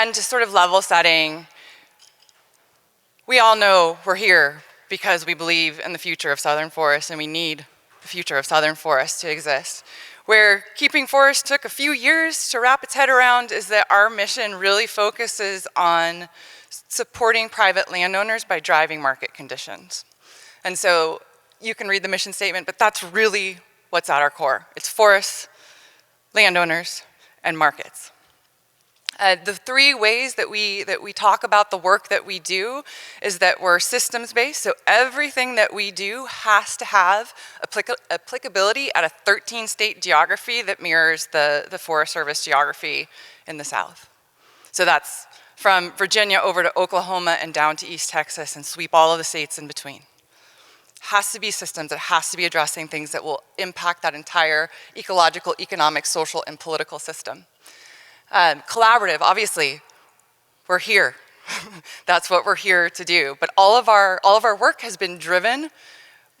again, just sort of level setting, we all know we're here because we believe in the future of southern forests and we need the future of southern forests to exist. Where keeping forests took a few years to wrap its head around is that our mission really focuses on supporting private landowners by driving market conditions. And so you can read the mission statement, but that's really what's at our core. It's forests, landowners, and markets. The three ways that we talk about the work that we do is that we're systems-based, so everything that we do has to have applicability at a 13-state geography that mirrors the Forest Service geography in the South. So that's from Virginia over to Oklahoma and down to East Texas and sweep all of the states in between. Has to be systems, it has to be addressing things that will impact that entire ecological, economic, social, and political system. Collaborative, obviously, we're here. That's what we're here to do. But all of our work has been driven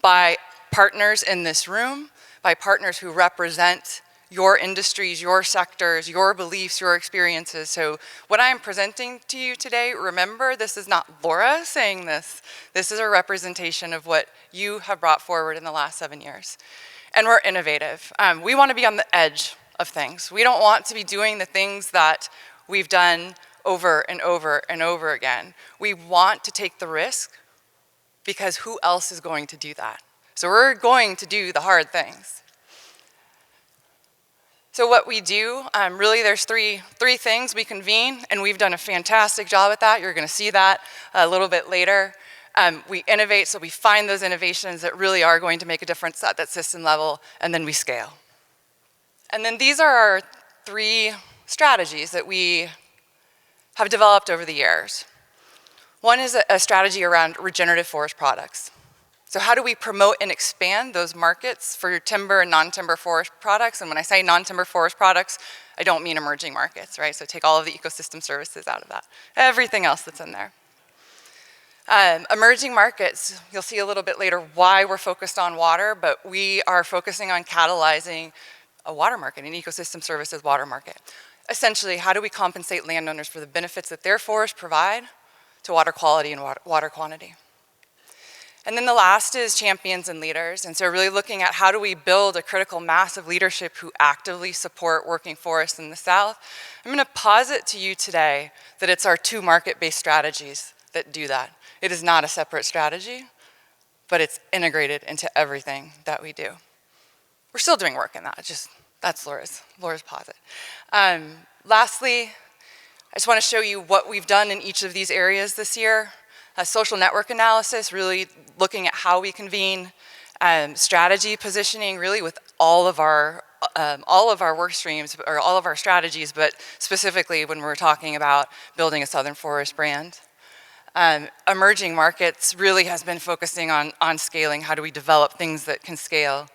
by partners in this room, by partners who represent your industries, your sectors, your beliefs, your experiences. So what I'm presenting to you today, remember, this is not Laura saying this. This is a representation of what you have brought forward in the last 7 years. And we're innovative. We want to be on the edge of things. We don't want to be doing the things that we've done over and over and over again. We want to take the risk because who else is going to do that? So we're going to do the hard things. So what we do, really there's three things. We convene, and we've done a fantastic job at that. You're gonna see that a little bit later. We innovate, so we find those innovations that really are going to make a difference at that system level, and then we scale. And then these are our 3 strategies that we have developed over the years. One is a strategy around regenerative forest products. So how do we promote and expand those markets for timber and non-timber forest products? And when I say non-timber forest products, I don't mean emerging markets, right? So take all of the ecosystem services out of that. Everything else that's in there. Emerging markets, you'll see a little bit later why we're focused on water, but we are focusing on catalyzing a water market, an ecosystem services water market. Essentially, how do we compensate landowners for the benefits that their forests provide to water quality and water quantity? And then the last is champions and leaders. And so really looking at how do we build a critical mass of leadership who actively support working forests in the South. I'm gonna posit to you today that it's our 2 market-based strategies that do that. It is not a separate strategy, but it's integrated into everything that we do. We're still doing work in that, that's Laura's posit. Lastly, I just want to show you what we've done in each of these areas this year. Social network analysis, really looking at how we convene, strategy positioning, really with all of our work streams, or all of our strategies, but specifically when we're talking about building a Southern Forest brand. Emerging markets really has been focusing on scaling. How do we develop things that can scale?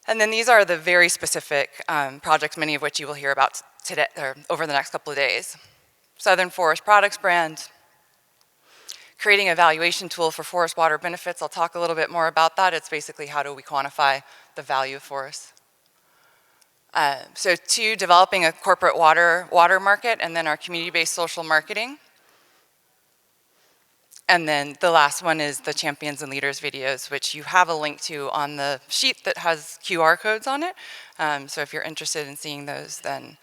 And then these are the very specific projects, many of which you will hear about today, or over the next couple of days. Southern Forest Products brand, creating a valuation tool for forest water benefits. I'll talk a little bit more about that. It's basically how do we quantify the value of forests. So 2, developing a corporate water market, and then our community-based social marketing. And then the last one is the champions and leaders videos, which you have a link to on the sheet that has QR codes on it. So if you're interested in seeing those, then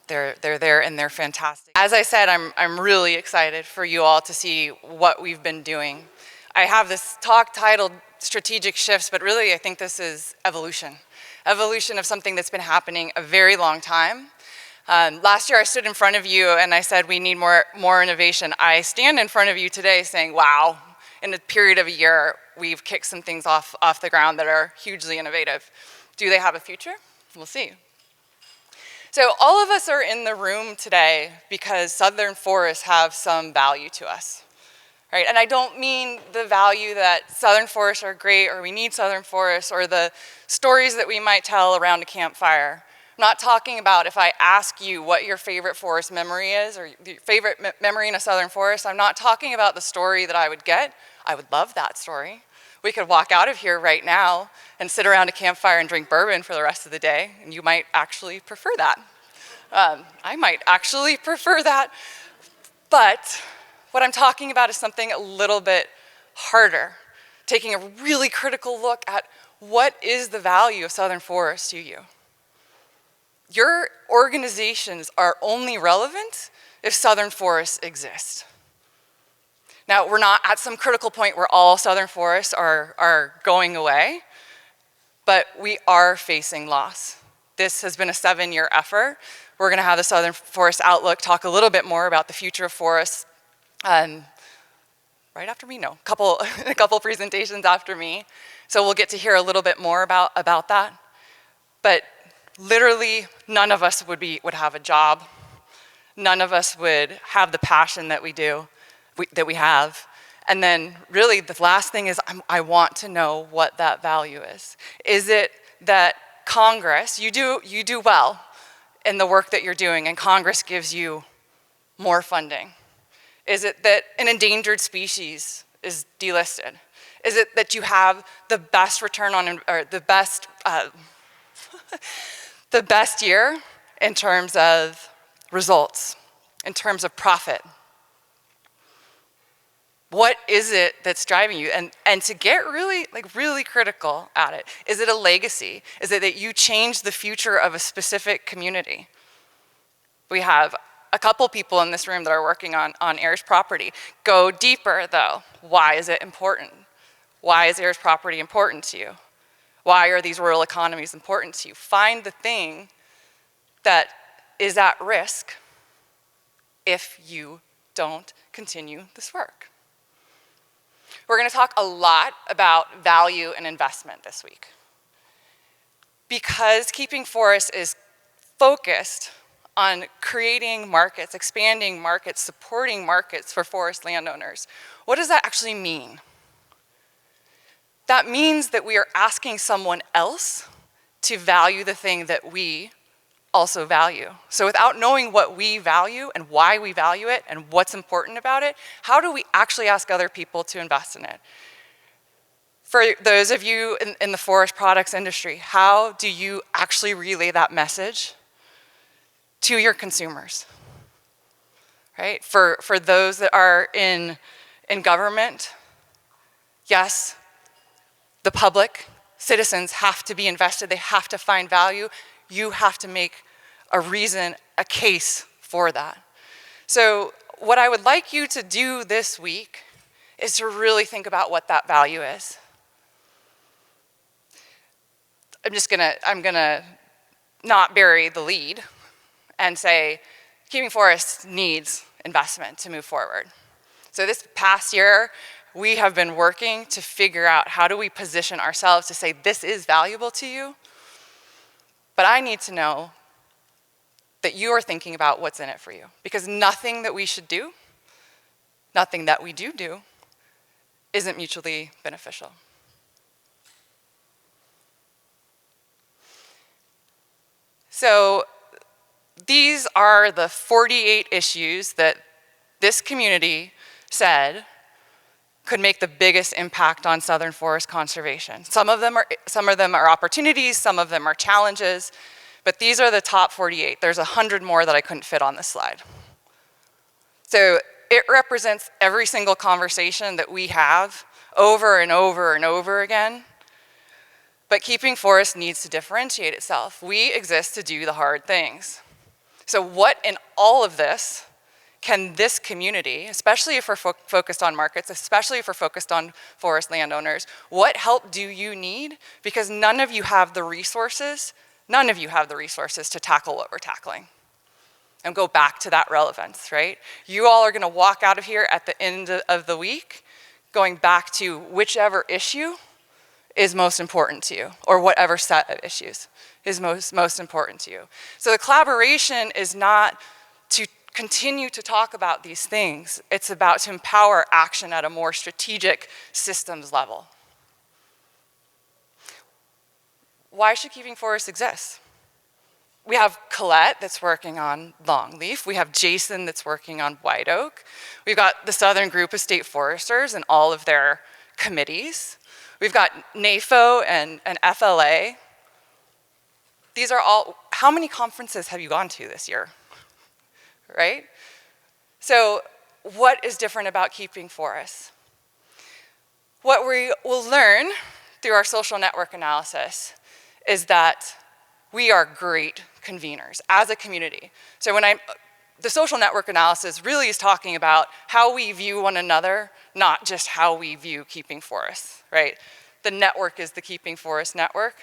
they're there and they're fantastic. As I said, I'm really excited for you all to see what we've been doing. I have this talk titled Strategic Shifts, but really I think this is evolution. Evolution of something that's been happening a very long time. Last year I stood in front of you and I said we need more innovation. I stand in front of you today saying, wow, in a period of a year, we've kicked some things off the ground that are hugely innovative. Do they have a future? We'll see. So all of us are in the room today because Southern forests have some value to us, right? And I don't mean the value that Southern forests are great or we need Southern forests or the stories that we might tell around a campfire. I'm not talking about if I ask you what your favorite forest memory is or your favorite memory in a Southern forest. I'm not talking about the story that I would get. I would love that story. We could walk out of here right now and sit around a campfire and drink bourbon for the rest of the day, and you might actually prefer that. I might actually prefer that. But what I'm talking about is something a little bit harder, taking a really critical look at what is the value of Southern Forest to you. Your organizations are only relevant if Southern forests exist. Now, we're not at some critical point where all Southern forests are going away, but we are facing loss. This has been a 7-year effort. We're gonna have the Southern Forest Outlook talk a little bit more about the future of forests right after me, no, a couple presentations after me. So we'll get to hear a little bit more about that. But literally, none of us would have a job. None of us would have the passion that we have. And then really the last thing is I want to know what that value is. Is it that Congress, you do well in the work that you're doing and Congress gives you more funding? Is it that an endangered species is delisted? Is it that you have the best return on, or the best year in terms of results, in terms of profit? What is it that's driving you? And to get really critical at it, is it a legacy? Is it that you change the future of a specific community? We have a couple people in this room that are working on Ayers property. Go deeper though. Why is it important? Why is Ayers property important to you? Why are these rural economies important to you? Find the thing that is at risk if you don't continue this work. We're gonna talk a lot about value and investment this week. Because Keeping Forests is focused on creating markets, expanding markets, supporting markets for forest landowners. What does that actually mean? That means that we are asking someone else to value the thing that we also value. So without knowing what we value and why we value it and what's important about it, how do we actually ask other people to invest in it? For those of you in the forest products industry, how do you actually relay that message to your consumers, right? For those that are in government, yes, the public, citizens have to be invested, they have to find value. You have to make a reason, a case for that. So what I would like you to do this week is to really think about what that value is. I'm gonna not bury the lead and say, Keeping Forests needs investment to move forward. So this past year, we have been working to figure out how do we position ourselves to say this is valuable to you, but I need to know that you are thinking about what's in it for you, because nothing that we should do, nothing that we do, isn't mutually beneficial. So these are the 48 issues that this community said could make the biggest impact on Southern forest conservation. Some of them are opportunities, some of them are challenges, but these are the top 48. There's 100 more that I couldn't fit on this slide. So it represents every single conversation that we have over and over and over again. But Keeping Forests needs to differentiate itself. We exist to do the hard things. So what in all of this can this community, especially if we're focused on markets, especially if we're focused on forest landowners, what help do you need? Because none of you have the resources to tackle what we're tackling. And go back to that relevance, right? You all are gonna walk out of here at the end of the week going back to whichever issue is most important to you, or whatever set of issues is most important to you. So the collaboration is not to continue to talk about these things, it's about to empower action at a more strategic systems level. Why should Keeping Forests exist? We have Colette that's working on longleaf. We have Jason that's working on white oak. We've got the Southern Group of State Foresters and all of their committees. We've got NAFO and FLA. These are all, how many conferences have you gone to this year? Right? So what is different about keeping forests? What we will learn through our social network analysis is that we are great conveners as a community. So the social network analysis really is talking about how we view one another, not just how we view keeping forests, right? The network is the Keeping Forest Network.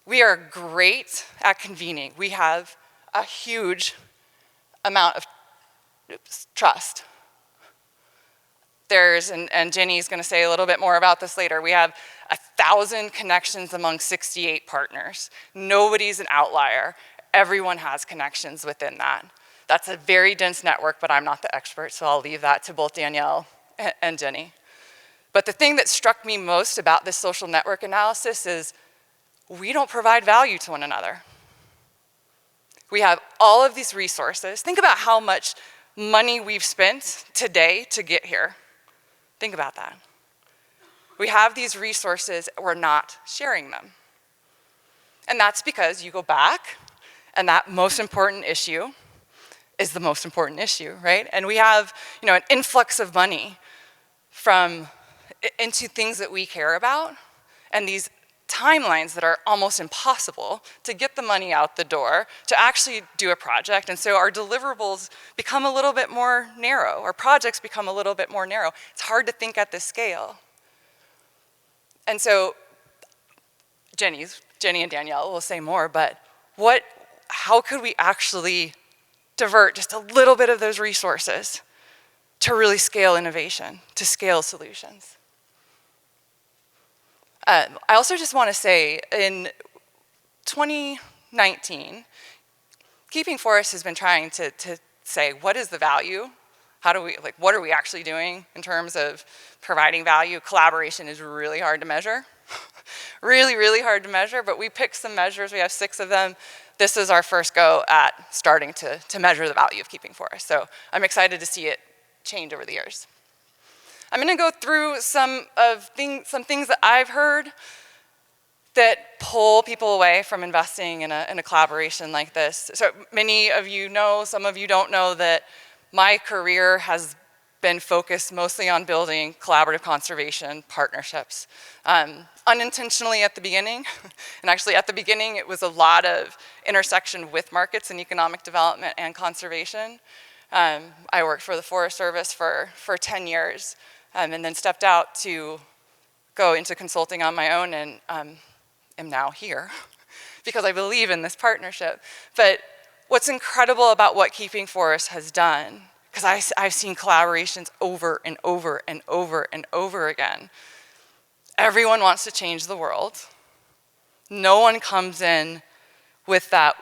We are great at convening. We have a huge amount of trust. And Jenny's gonna say a little bit more about this later, we have 1,000 connections among 68 partners. Nobody's an outlier. Everyone has connections within that. That's a very dense network, but I'm not the expert, so I'll leave that to both Danielle and Jenny. But the thing that struck me most about this social network analysis is we don't provide value to one another. We have all of these resources. Think about how much money we've spent today to get here. Think about that. We have these resources, we're not sharing them. And that's because you go back, and that most important issue is the most important issue, right? And we have, an influx of money into things that we care about, and these timelines that are almost impossible to get the money out the door to actually do a project. And so our deliverables become a little bit more narrow. Our projects become a little bit more narrow. It's hard to think at this scale. And so Jenny and Danielle will say more, but how could we actually divert just a little bit of those resources to really scale innovation, to scale solutions? I also just want to say, in 2019, Keeping Forests has been trying to say, what is the value? What are we actually doing in terms of providing value? Collaboration is really hard to measure. Really, really hard to measure, but we picked some measures. We have 6 of them. This is our first go at starting to measure the value of Keeping Forests. So I'm excited to see it change over the years. I'm going to go through some things that I've heard that pull people away from investing in a collaboration like this. So many of you know, some of you don't know, that my career has been focused mostly on building collaborative conservation partnerships. Unintentionally at the beginning, and actually at the beginning it was a lot of intersection with markets and economic development and conservation. I worked for the Forest Service for 10 years. And then stepped out to go into consulting on my own, and am now here because I believe in this partnership. But what's incredible about what Keeping Forests has done, because I've seen collaborations over and over and over and over again. Everyone wants to change the world. No one comes in with that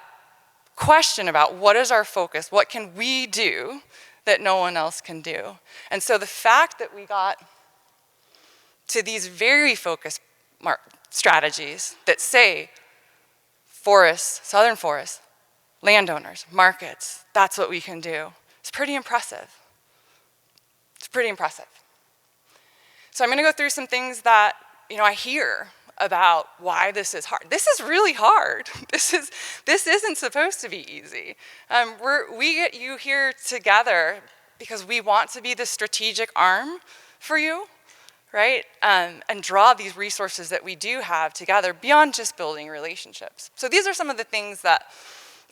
question about what is our focus, what can we do that no one else can do. And so the fact that we got to these very focused strategies that say forests, southern forests, landowners, markets, that's what we can do, it's pretty impressive. It's pretty impressive. So I'm going to go through some things that I hear about why this is hard. This is really hard. This isn't supposed to be easy. We get you here together because we want to be the strategic arm for you, right? And draw these resources that we do have together beyond just building relationships. So these are some of the things that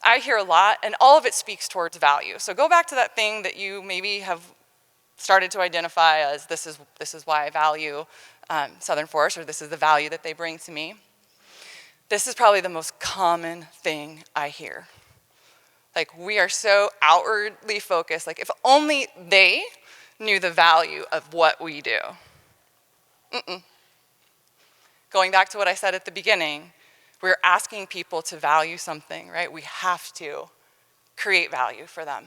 I hear a lot, and all of it speaks towards value. So go back to that thing that you maybe have started to identify as this is why I value Southern Forest, or this is the value that they bring to me. This is probably the most common thing I hear. Like, we are so outwardly focused, like if only they knew the value of what we do. Going back to what I said at the beginning, we're asking people to value something, right? We have to create value for them.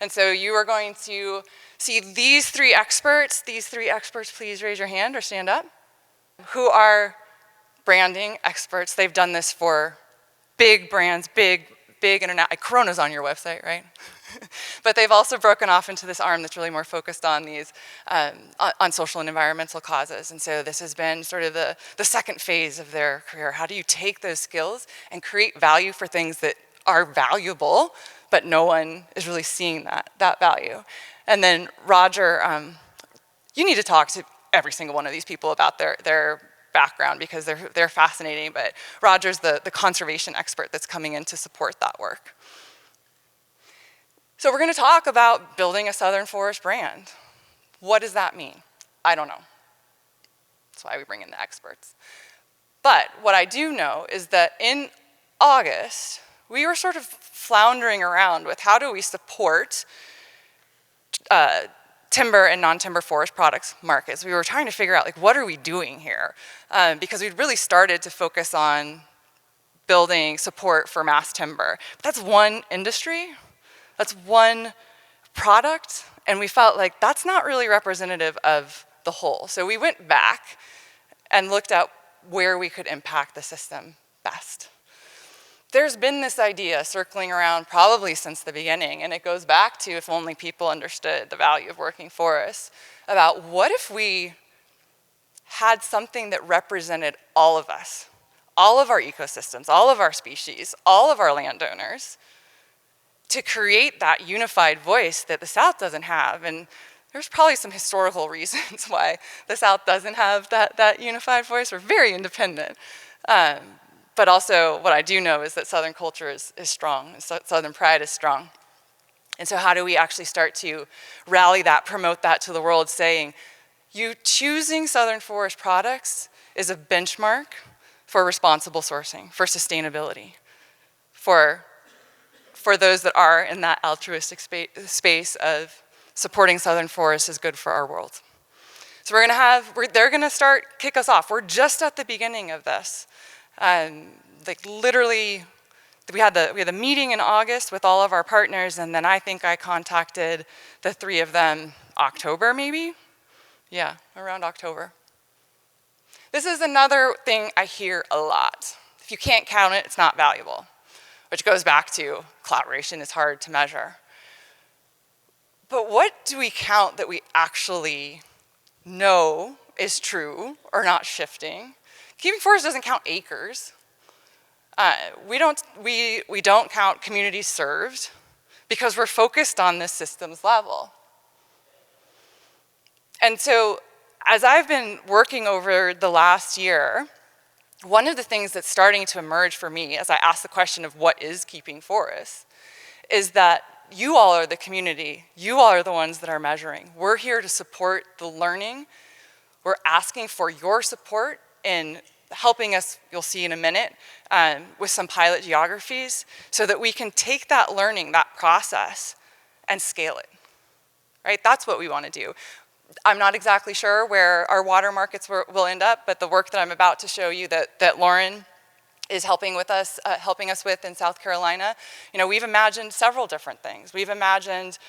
And so you are going to see these 3 experts. These 3 experts, please raise your hand or stand up, who are branding experts. They've done this for big brands, big internet. Corona's on your website, right? But they've also broken off into this arm that's really more focused on these, on social and environmental causes. And so this has been sort of the second phase of their career. How do you take those skills and create value for things that are valuable, but no one is really seeing that value. And then Roger, you need to talk to every single one of these people about their background because they're fascinating, but Roger's the conservation expert that's coming in to support that work. So we're gonna talk about building a Southern Forest brand. What does that mean? I don't know. That's why we bring in the experts. But what I do know is that in August, we were sort of floundering around with how do we support timber and non-timber forest products markets. We were trying to figure out, like, what are we doing here? Because we'd really started to focus on building support for mass timber. But that's one industry, that's one product, and we felt like that's not really representative of the whole. So we went back and looked at where we could impact the system best. There's been this idea circling around probably since the beginning, and it goes back to if only people understood the value of working forests, about what if we had something that represented all of us, all of our ecosystems, all of our species, all of our landowners, to create that unified voice that the South doesn't have. And there's probably some historical reasons why the South doesn't have that unified voice. We're very independent. But also, what I do know is that Southern culture is strong, and Southern pride is strong. And so how do we actually start to rally that, promote that to the world, saying, you choosing Southern Forest products is a benchmark for responsible sourcing, for sustainability, for those that are in that altruistic space of supporting Southern forests is good for our world. So they're gonna kick us off. We're just at the beginning of this. Like literally, we had the meeting in August with all of our partners, and then I think I contacted the 3 of them October maybe? Yeah, around October. This is another thing I hear a lot. If you can't count it, it's not valuable, which goes back to collaboration is hard to measure. But what do we count that we actually know is true or not shifting? Keeping forests doesn't count acres. We don't count communities served because we're focused on this systems level. And so as I've been working over the last year, one of the things that's starting to emerge for me as I ask the question of what is keeping forests is that you all are the community. You all are the ones that are measuring. We're here to support the learning. We're asking for your support in helping us, you'll see in a minute, with some pilot geographies so that we can take that learning, that process, and scale it, right? That's what we want to do. I'm not exactly sure where our water markets will end up, but the work that I'm about to show you that Lauren is helping us with in South Carolina, we've imagined several different things. We've imagined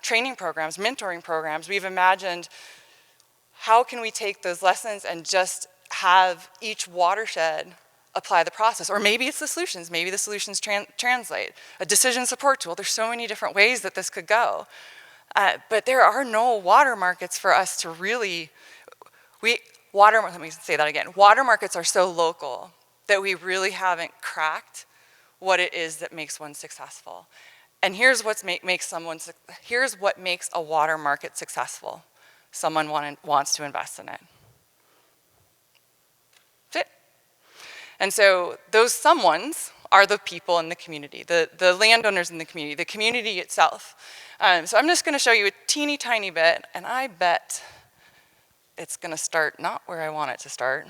training programs, mentoring programs. We've imagined how can we take those lessons and just have each watershed apply the process, or maybe it's the solutions. Maybe the solutions translate. A decision support tool. There's so many different ways that this could go. But there are no water markets for us to really, let me say that again. Water markets are so local that we really haven't cracked what it is that makes one successful. And here's what makes a water market successful. Someone wants to invest in it. That's it. And so those someones are the people in the community, the landowners in the community itself. So I'm just gonna show you a teeny tiny bit, and I bet it's gonna start not where I want it to start.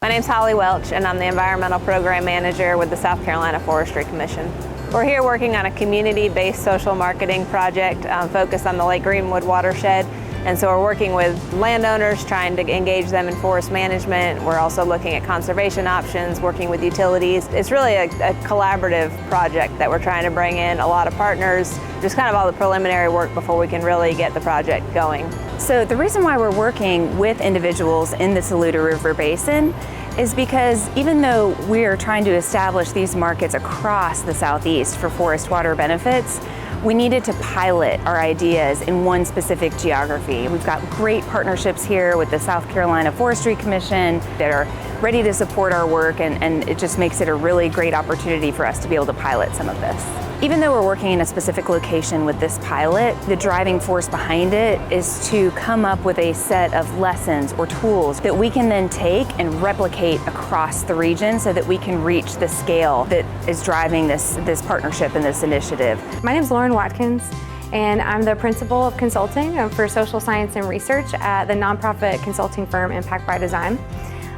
My name's Holly Welch, and I'm the Environmental Program Manager with the South Carolina Forestry Commission. We're here working on a community-based social marketing project focused on the Lake Greenwood watershed. And so we're working with landowners, trying to engage them in forest management. We're also looking at conservation options, working with utilities. It's really a collaborative project that we're trying to bring in a lot of partners, just kind of all the preliminary work before we can really get the project going. So the reason why we're working with individuals in the Saluda River Basin is because even though we are trying to establish these markets across the Southeast for forest water benefits, we needed to pilot our ideas in one specific geography. We've got great partnerships here with the South Carolina Forestry Commission that are ready to support our work, and it just makes it a really great opportunity for us to be able to pilot some of this. Even though we're working in a specific location with this pilot, the driving force behind it is to come up with a set of lessons or tools that we can then take and replicate across the region so that we can reach the scale that is driving this partnership and this initiative. My name is Lauren Watkins, and I'm the principal of consulting for social science and research at the nonprofit consulting firm Impact by Design.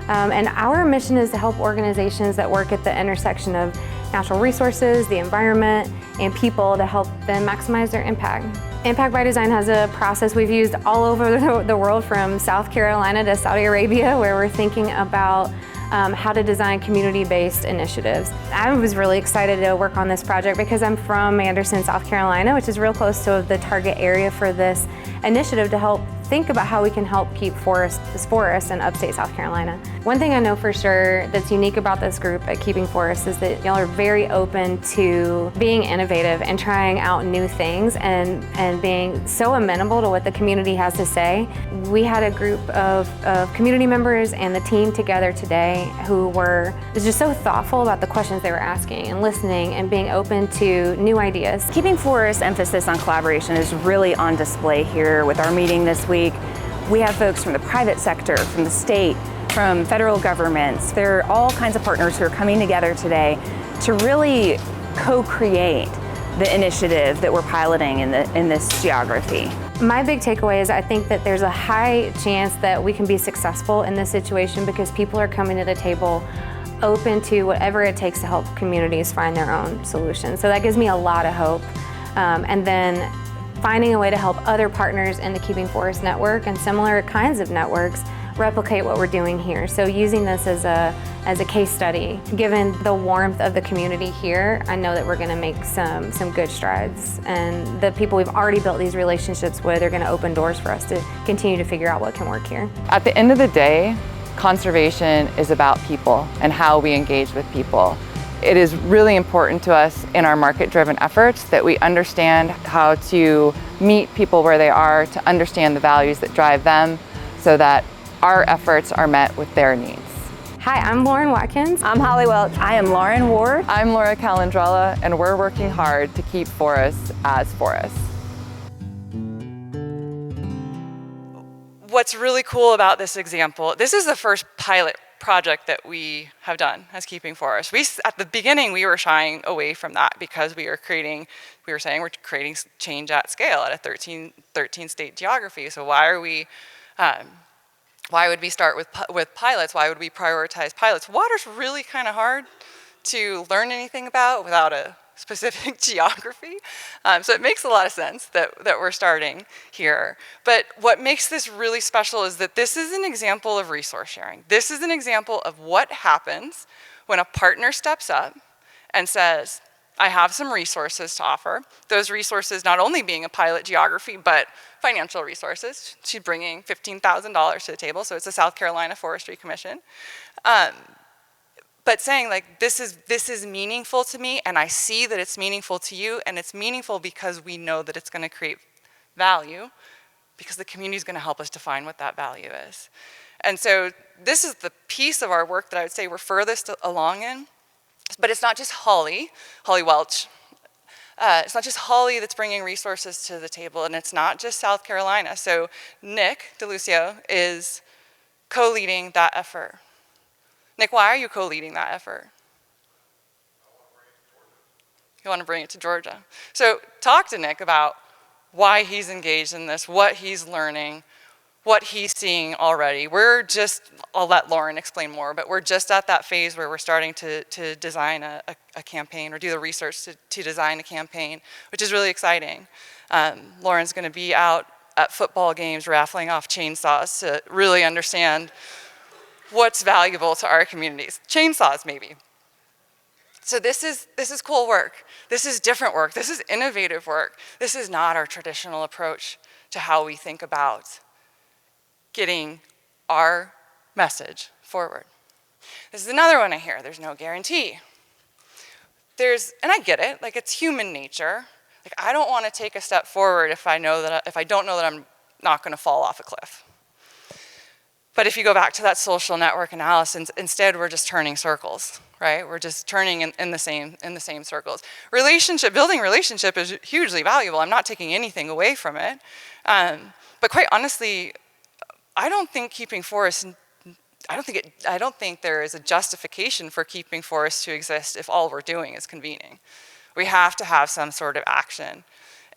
And our mission is to help organizations that work at the intersection of natural resources, the environment, and people to help them maximize their impact. Impact by Design has a process we've used all over the world, from South Carolina to Saudi Arabia, where we're thinking about how to design community-based initiatives. I was really excited to work on this project because I'm from Anderson, South Carolina, which is real close to the target area for this initiative to help think about how we can help keep forests in upstate South Carolina. One thing I know for sure that's unique about this group at Keeping Forests is that y'all are very open to being innovative and trying out new things and being so amenable to what the community has to say. We had a group of community members and the team together today who were just so thoughtful about the questions they were asking and listening and being open to new ideas. Keeping Forests' emphasis on collaboration is really on display here with our meeting this week. We have folks from the private sector, from the state, from federal governments. There are all kinds of partners who are coming together today to really co-create the initiative that we're piloting in this geography. My big takeaway is I think that there's a high chance that we can be successful in this situation because people are coming to the table open to whatever it takes to help communities find their own solutions. So that gives me a lot of hope. And then finding a way to help other partners in the Keeping Forests network and similar kinds of networks replicate what we're doing here. So using this as a case study, given the warmth of the community here, I know that we're going to make some good strides. And the people we've already built these relationships with are going to open doors for us to continue to figure out what can work here. At the end of the day, conservation is about people and how we engage with people. It is really important to us in our market-driven efforts that we understand how to meet people where they are, to understand the values that drive them, so that our efforts are met with their needs. Hi, I'm Lauren Watkins. I'm Holly Welch. I am Lauren Ward. I'm Laura Calandrella, and we're working hard to keep forests as forests. What's really cool about this example, this is the first pilot project that we have done as Keeping Forests. At the beginning, we were shying away from that because we were saying we're creating change at scale at a 13 state geography. So why would we start with pilots? Why would we prioritize pilots? Water's really kind of hard to learn anything about without a specific geography. So it makes a lot of sense that we're starting here. But what makes this really special is that this is an example of resource sharing. This is an example of what happens when a partner steps up and says, I have some resources to offer. Those resources not only being a pilot geography, but financial resources. She's bringing $15,000 to the table, so it's the South Carolina Forestry Commission. But saying, like, this is meaningful to me, and I see that it's meaningful to you, and it's meaningful because we know that it's going to create value, because the community is going to help us define what that value is. And so this is the piece of our work that I would say we're furthest along in. But it's not just Holly Welch. It's not just Holly that's bringing resources to the table, and it's not just South Carolina. So Nick DeLucio is co-leading that effort. Nick, why are you co-leading that effort? You want to bring it to Georgia. So talk to Nick about why he's engaged in this, what he's learning, what he's seeing already. I'll let Lauren explain more, but we're just at that phase where we're starting to design a campaign, or do the research to design a campaign, which is really exciting. Lauren's going to be out at football games raffling off chainsaws to really understand what's valuable to our communities. Chainsaws, maybe. So this is cool work. This is different work. This is innovative work. This is not our traditional approach to how we think about getting our message forward. This is another one I hear. There's no guarantee. And I get it. Like, it's human nature. Like, I don't want to take a step forward if I don't know that I'm not going to fall off a cliff. But if you go back to that social network analysis, instead we're just turning circles, right? We're just turning in the same circles. Building relationship is hugely valuable. I'm not taking anything away from it. But quite honestly, I don't think keeping forests, I don't think there is a justification for keeping forests to exist if all we're doing is convening. We have to have some sort of action.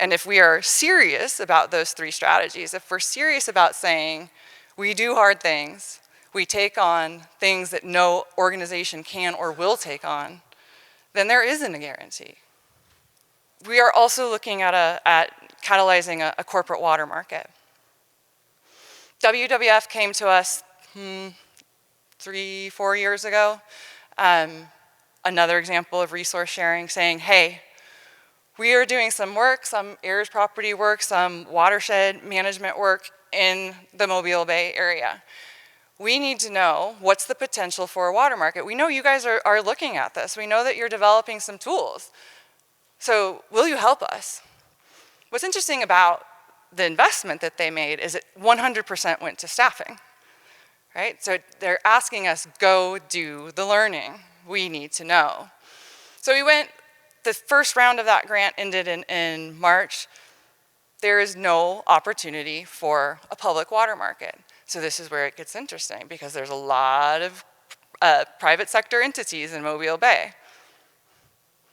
And if we are serious about those three strategies, if we're serious about saying we do hard things, we take on things that no organization can or will take on, then there isn't a guarantee. We are also looking at catalyzing a corporate water market. WWF came to us 3-4 years ago. Another example of resource sharing, saying, hey, we are doing some work, some heirs property work, some watershed management work in the Mobile Bay area. We need to know what's the potential for a water market. We know you guys are looking at this. We know that you're developing some tools. So will you help us? What's interesting about the investment that they made is it 100% went to staffing, right? So they're asking us, go do the learning. We need to know. So the first round of that grant ended in March. There is no opportunity for a public water market. So this is where it gets interesting, because there's a lot of private sector entities in Mobile Bay.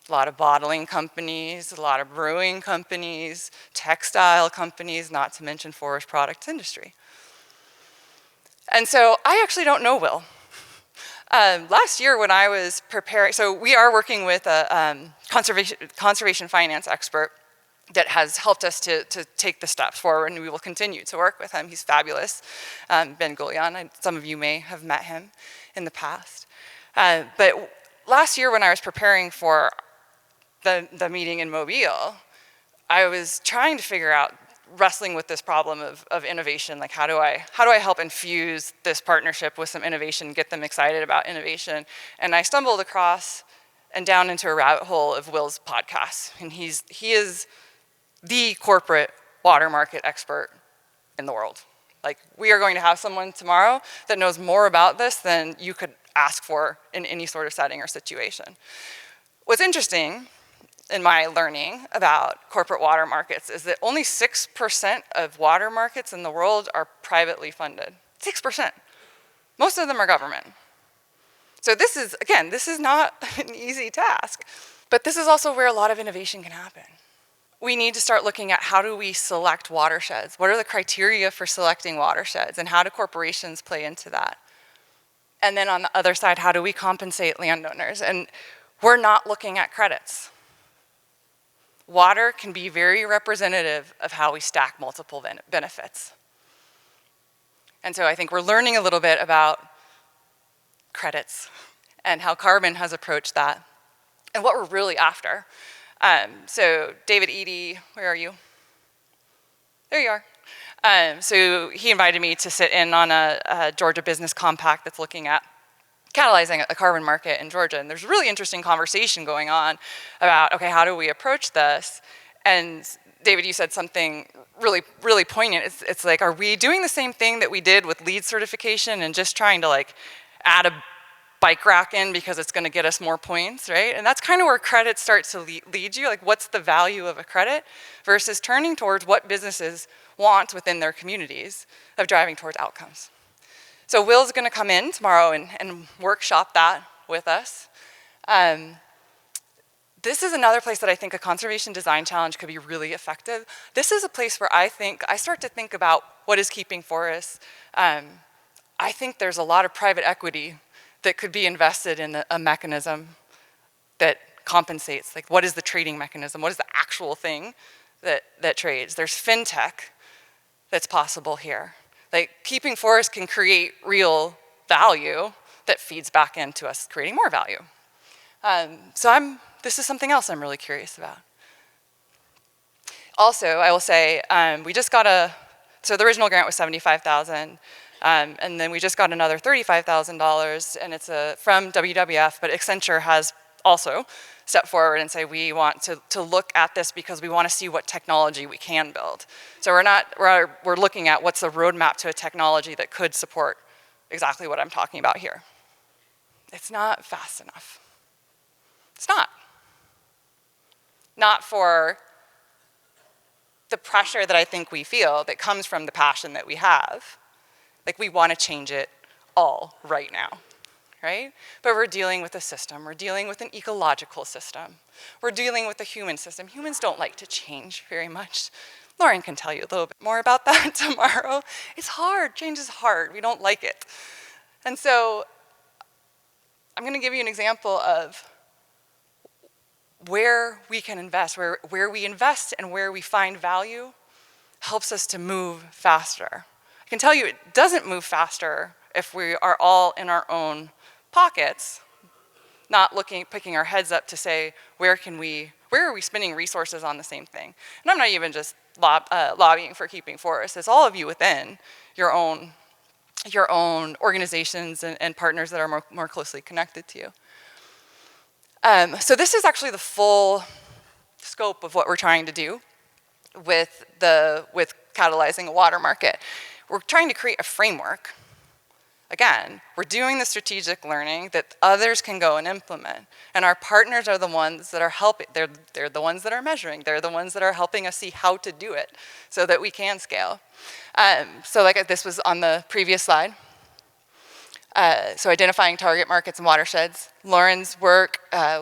A lot of bottling companies, a lot of brewing companies, textile companies, not to mention forest products industry. And so I actually don't know Will. Last year when I was preparing, so we are working with a conservation finance expert that has helped us to take the steps forward, and we will continue to work with him. He's fabulous, Ben Goulian. Some of you may have met him in the past. But last year when I was preparing for the meeting in Mobile, I was trying to figure out, wrestling with this problem of innovation, like how do I help infuse this partnership with some innovation, get them excited about innovation? And I stumbled across and down into a rabbit hole of Will's podcast. And he is the corporate water market expert in the world. Like, we are going to have someone tomorrow that knows more about this than you could ask for in any sort of setting or situation. What's interesting in my learning about corporate water markets is that only 6% of water markets in the world are privately funded. 6%. Most of them are government. So this is not an easy task, but this is also where a lot of innovation can happen. We need to start looking at how do we select watersheds? What are the criteria for selecting watersheds, and how do corporations play into that? And then on the other side, how do we compensate landowners? And we're not looking at credits. Water can be very representative of how we stack multiple benefits. And so I think we're learning a little bit about credits and how carbon has approached that and what we're really after. So David Eady, where are you? There you are. So he invited me to sit in on a Georgia Business Compact that's looking at catalyzing a carbon market in Georgia. And there's a really interesting conversation going on about, okay, how do we approach this? And David, you said something really, really poignant. It's like, are we doing the same thing that we did with LEED certification and just trying to like add a bike rack in because it's gonna get us more points, right? And that's kind of where credit starts to lead you. Like, what's the value of a credit versus turning towards what businesses want within their communities of driving towards outcomes. So Will's gonna come in tomorrow and workshop that with us. This is another place that I think a conservation design challenge could be really effective. This is a place where I start to think about what is keeping forests. I think there's a lot of private equity that could be invested in a mechanism that compensates. Like, what is the trading mechanism? What is the actual thing that trades? There's fintech that's possible here. Like, keeping forests can create real value that feeds back into us creating more value. This is something else I'm really curious about. Also, I will say, we just got so the original grant was $75,000, and then we just got another $35,000, and it's from WWF, but Accenture has also stepped forward and say we want to look at this because we want to see what technology we can build. So we're looking at what's the roadmap to a technology that could support exactly what I'm talking about here. It's not fast enough. It's not. Not for the pressure that I think we feel that comes from the passion that we have. Like, we want to change it all right now, right? But we're dealing with a system. We're dealing with an ecological system. We're dealing with a human system. Humans don't like to change very much. Lauren can tell you a little bit more about that tomorrow. It's hard. Change is hard. We don't like it. And so I'm going to give you an example of where we can invest, where we invest and where we find value helps us to move faster. I can tell you it doesn't move faster if we are all in our own pockets, not picking our heads up to say, where are we spending resources on the same thing? And I'm not even just lobbying for keeping forests. It's all of you within your own organizations and partners that are more closely connected to you. So this is actually the full scope of what we're trying to do with catalyzing a water market. We're trying to create a framework. Again, we're doing the strategic learning that others can go and implement. And our partners are the ones that are helping. They're the ones that are measuring. They're the ones that are helping us see how to do it so that we can scale. So like this was on the previous slide. So identifying target markets and watersheds. Lauren's work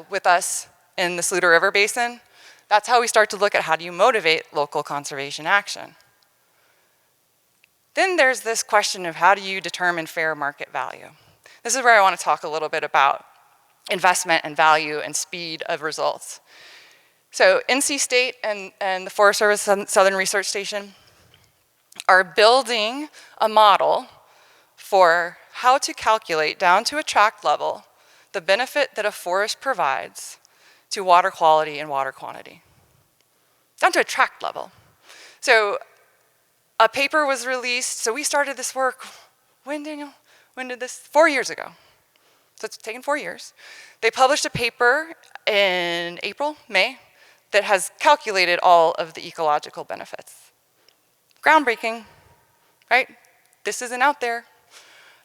with us in the Saluda River Basin, that's how we start to look at how do you motivate local conservation action. Then there's this question of how do you determine fair market value? This is where I want to talk a little bit about investment and value and speed of results. So NC State and the Forest Service Southern Research Station are building a model for how to calculate down to a tract level the benefit that a forest provides to water quality and water quantity. Down to a tract level. So a paper was released, so we started this work, when, Daniel? When did this? 4 years ago. So it's taken 4 years. They published a paper in May, that has calculated all of the ecological benefits. Groundbreaking, right? This isn't out there.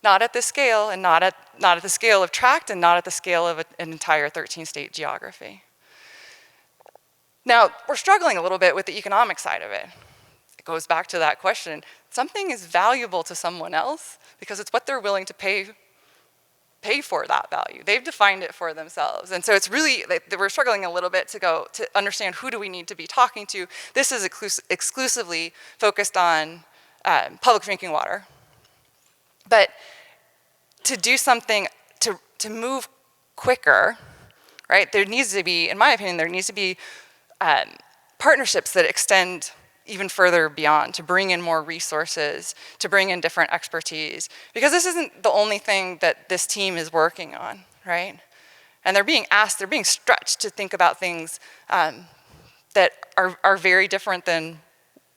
Not at this scale, and not at the scale of tract, and not at the scale of an entire 13-state geography. Now, we're struggling a little bit with the economic side of it. It goes back to that question. Something is valuable to someone else because it's what they're willing to pay for that value. They've defined it for themselves. And so it's really, we're struggling a little bit to understand who do we need to be talking to. This is exclusively focused on public drinking water. But to do something, to move quicker, right, there needs to be, in my opinion, there needs to be partnerships that extend even further beyond, to bring in more resources, to bring in different expertise. Because this isn't the only thing that this team is working on, right? And they're being asked, they're being stretched to think about things that are very different than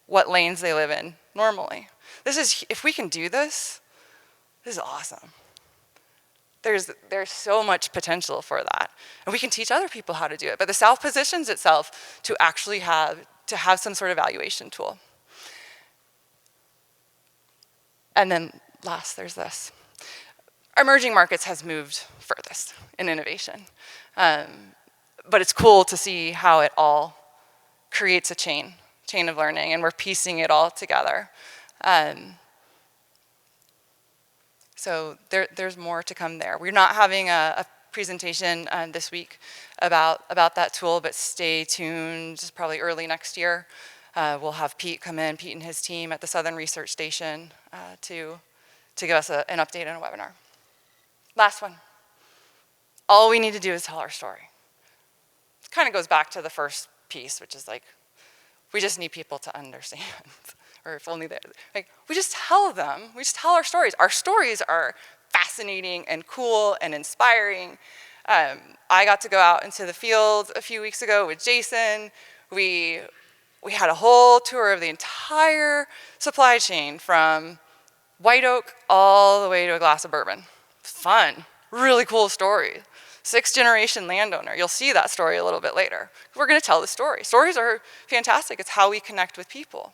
what lanes they live in normally. If we can do this, this is awesome. There's so much potential for that. And we can teach other people how to do it. But the South positions itself to actually have some sort of evaluation tool. And then last, there's this. Emerging markets has moved furthest in innovation. But it's cool to see how it all creates a chain of learning, and we're piecing it all together. So there's more to come there. We're not having a presentation this week about that tool, but stay tuned. Just probably early next year, we'll have Pete come in, Pete and his team at the Southern Research Station to give us an update on a webinar. Last one. All we need to do is tell our story. It kind of goes back to the first piece, which is like, we just need people to understand. Or if only we just tell them, we just tell our stories. Our stories are fascinating and cool and inspiring. I got to go out into the field a few weeks ago with Jason. We had a whole tour of the entire supply chain from white oak all the way to a glass of bourbon. Fun, really cool story. 6th-generation landowner. You'll see that story a little bit later. We're going to tell the story. Stories are fantastic. It's how we connect with people.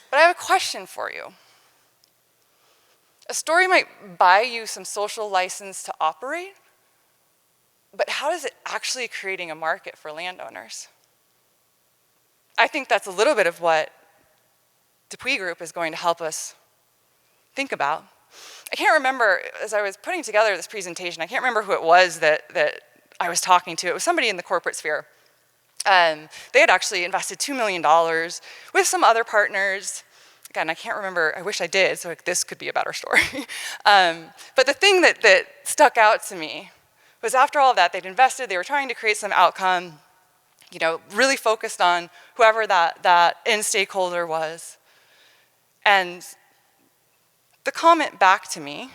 But I have a question for you. A story might buy you some social license to operate, but how is it actually creating a market for landowners? I think that's a little bit of what Dupuy Group is going to help us think about. I can't remember, as I was putting together this presentation, I can't remember who it was that I was talking to. It was somebody in the corporate sphere. They had actually invested $2 million with some other partners. Again, I can't remember, I wish I did, so this could be a better story. But the thing that stuck out to me was after all of that, they'd invested, they were trying to create some outcome, really focused on whoever that end stakeholder was. And the comment back to me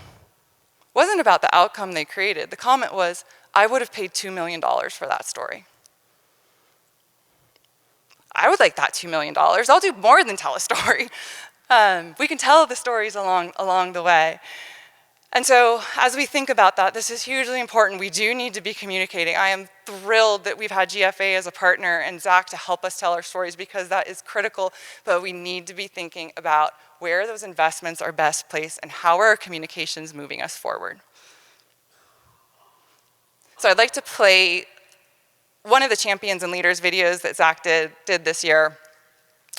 wasn't about the outcome they created. The comment was, I would have paid $2 million for that story. I would like that $2 million. I'll do more than tell a story. We can tell the stories along the way. And so as we think about that, this is hugely important. We do need to be communicating. I am thrilled that we've had GFA as a partner and Zach to help us tell our stories because that is critical, but we need to be thinking about where those investments are best placed and how are our communications moving us forward. So I'd like to play one of the Champions and Leaders videos that Zach did this year.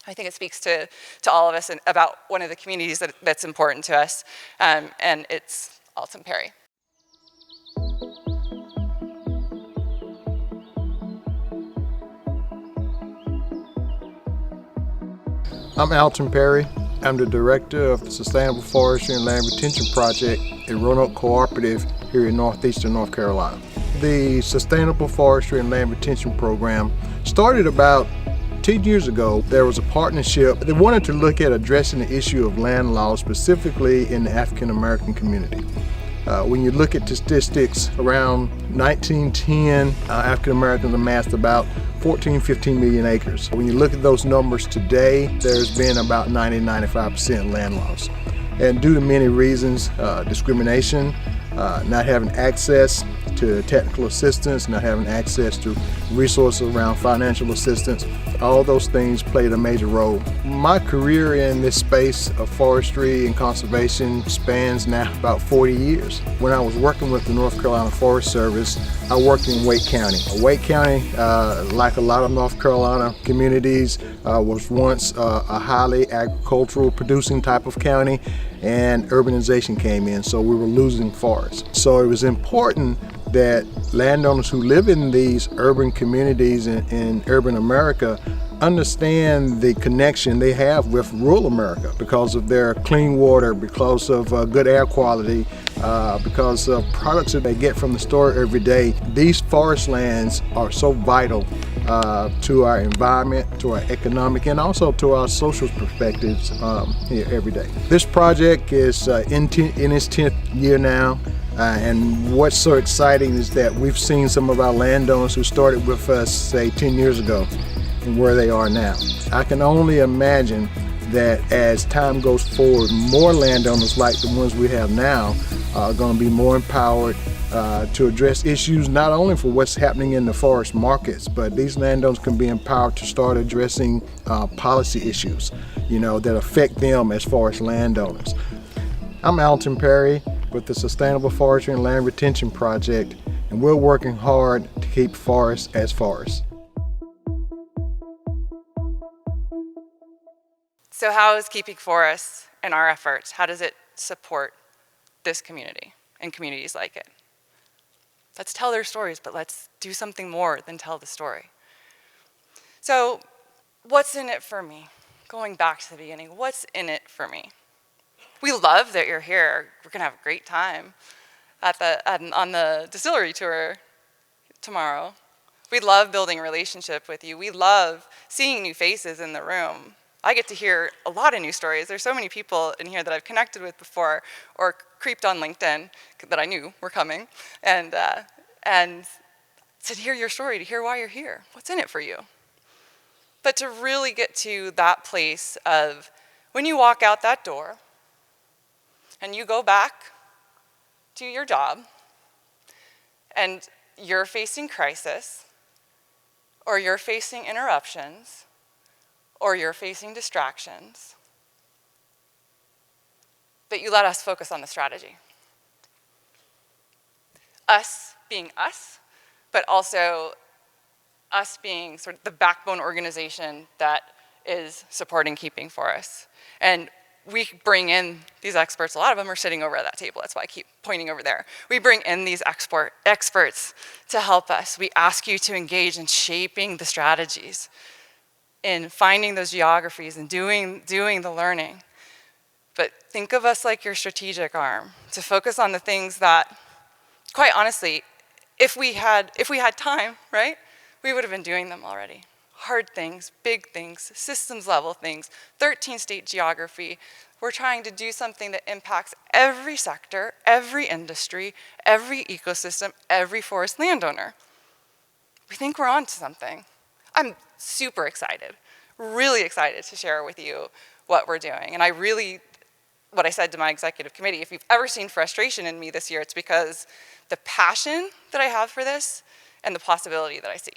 I think it speaks to all of us and about one of the communities that's important to us, and it's Alton Perry. I'm Alton Perry. I'm the director of the Sustainable Forestry and Land Retention Project at Roanoke Cooperative here in northeastern North Carolina. The Sustainable Forestry and Land Retention Program started about 10 years ago. There was a partnership that wanted to look at addressing the issue of land loss, specifically in the African American community. When you look at statistics, around 1910, African Americans amassed about 15 million acres. When you look at those numbers today, there's been about 90-95% land loss. And due to many reasons, discrimination, not having access to technical assistance, not having access to resources around financial assistance, all those things played a major role. My career in this space of forestry and conservation spans now about 40 years. When I was working with the North Carolina Forest Service, I worked in Wake County. Wake County, like a lot of North Carolina communities, was once a highly agricultural producing type of county, and urbanization came in, so we were losing forests. So it was important that landowners who live in these urban communities in urban America understand the connection they have with rural America because of their clean water, because of good air quality, because of products that they get from the store every day. These forest lands are so vital to our environment, to our economic, and also to our social perspectives here every day. This project is in its 10th year now. And what's so exciting is that we've seen some of our landowners who started with us, say, 10 years ago and where they are now. I can only imagine that as time goes forward, more landowners like the ones we have now are going to be more empowered to address issues not only for what's happening in the forest markets, but these landowners can be empowered to start addressing policy issues, that affect them as forest landowners. I'm Alton Perry with the Sustainable Forestry and Land Retention Project, and we're working hard to keep forests as forests. So how is keeping forests in our efforts? How does it support this community and communities like it? Let's tell their stories, but let's do something more than tell the story. So what's in it for me? Going back to the beginning, what's in it for me? We love that you're here. We're gonna have a great time on the distillery tour tomorrow. We love building a relationship with you. We love seeing new faces in the room. I get to hear a lot of new stories. There's so many people in here that I've connected with before or creeped on LinkedIn that I knew were coming, and to hear your story, to hear why you're here. What's in it for you? But to really get to that place of when you walk out that door, and you go back to your job, and you're facing crisis, or you're facing interruptions, or you're facing distractions, that you let us focus on the strategy. Us being us, but also us being sort of the backbone organization that is supporting keeping forests. And we bring in these experts, a lot of them are sitting over at that table, that's why I keep pointing over there. We bring in these experts to help us. We ask you to engage in shaping the strategies, in finding those geographies and doing the learning. But think of us like your strategic arm, to focus on the things that, quite honestly, if we had time, right, we would have been doing them already. Hard things, big things, systems level things, 13-state geography. We're trying to do something that impacts every sector, every industry, every ecosystem, every forest landowner. We think we're onto something. I'm super excited, really excited to share with you what we're doing. And what I said to my executive committee, if you've ever seen frustration in me this year, it's because the passion that I have for this and the possibility that I see.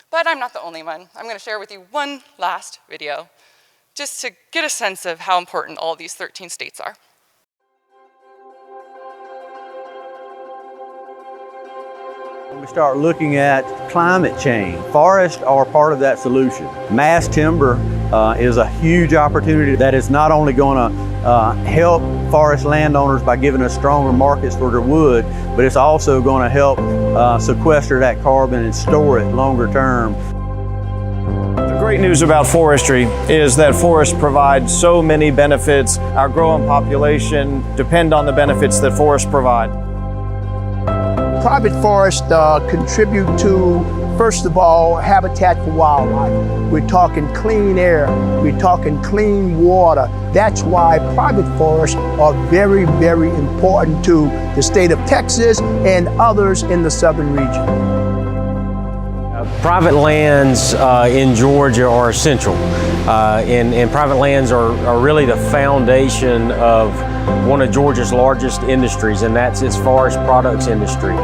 But I'm not the only one. I'm going to share with you one last video just to get a sense of how important all these 13 states are. When we start looking at climate change, forests are part of that solution. Mass timber is a huge opportunity that is not only going to help forest landowners by giving us stronger markets for their wood, but it's also going to help sequester that carbon and store it longer term. The great news about forestry is that forests provide so many benefits. Our growing population depend on the benefits that forests provide. Private forests contribute to, first of all, habitat for wildlife. We're talking clean air, we're talking clean water. That's why private forests are very, very important to the state of Texas and others in the southern region. Private lands in Georgia are essential, and private lands are really the foundation of one of Georgia's largest industries, and that's its forest products industry.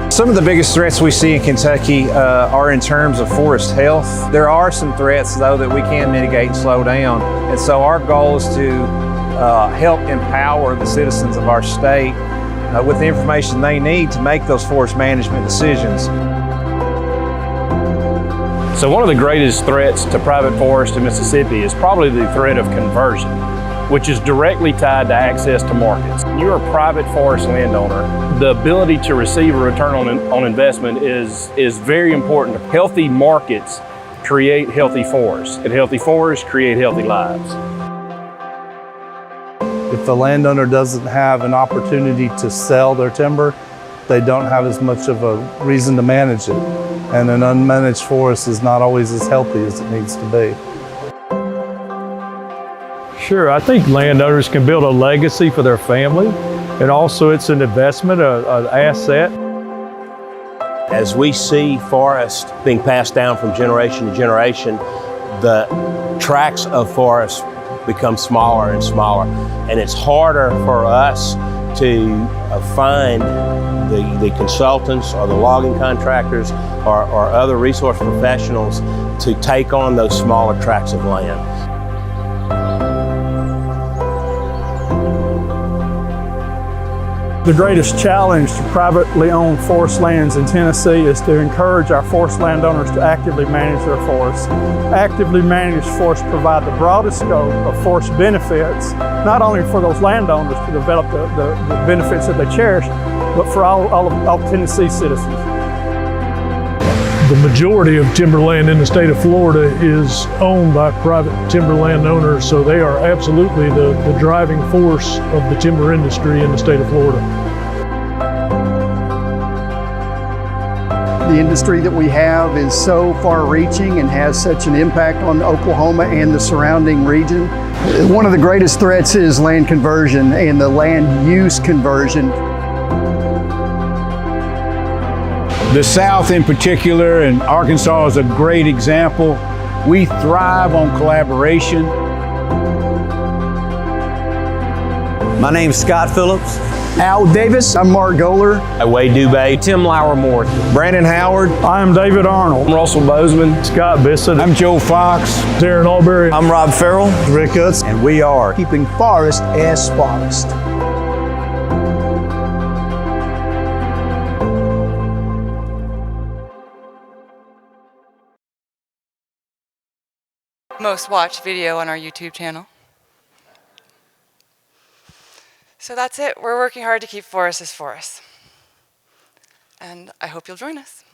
Some of the biggest threats we see in Kentucky are in terms of forest health. There are some threats, though, that we can mitigate and slow down. And so our goal is to help empower the citizens of our state with the information they need to make those forest management decisions. So one of the greatest threats to private forest in Mississippi is probably the threat of conversion, which is directly tied to access to markets. When you're a private forest landowner, the ability to receive a return on investment is very important. Healthy markets create healthy forests, and healthy forests create healthy lives. If the landowner doesn't have an opportunity to sell their timber, they don't have as much of a reason to manage it. And an unmanaged forest is not always as healthy as it needs to be. Sure, I think landowners can build a legacy for their family, and also it's an investment, an asset. As we see forests being passed down from generation to generation, the tracts of forests become smaller and smaller, and it's harder for us to find the consultants or the logging contractors or other resource professionals to take on those smaller tracts of land. The greatest challenge to privately owned forest lands in Tennessee is to encourage our forest landowners to actively manage their forests. Actively managed forests provide the broadest scope of forest benefits, not only for those landowners to develop the benefits that they cherish, but for all of Tennessee citizens. The majority of timberland in the state of Florida is owned by private timber landowners, so they are absolutely the driving force of the timber industry in the state of Florida. The industry that we have is so far-reaching and has such an impact on Oklahoma and the surrounding region. One of the greatest threats is land conversion and the land use conversion. The South in particular, and Arkansas is a great example. We thrive on collaboration. My name's Scott Phillips. Al Davis. I'm Mark Goler. Wade Dubay. Tim Lauermore. Brandon Howard. I am David Arnold. I'm Russell Bozeman. Scott Bissett. I'm Joe Fox. Darren Albury. I'm Rob Farrell. Rick Utz. And we are Keeping forest as forest. Most watched video on our YouTube channel. So that's it. We're working hard to keep forests as forests. And I hope you'll join us.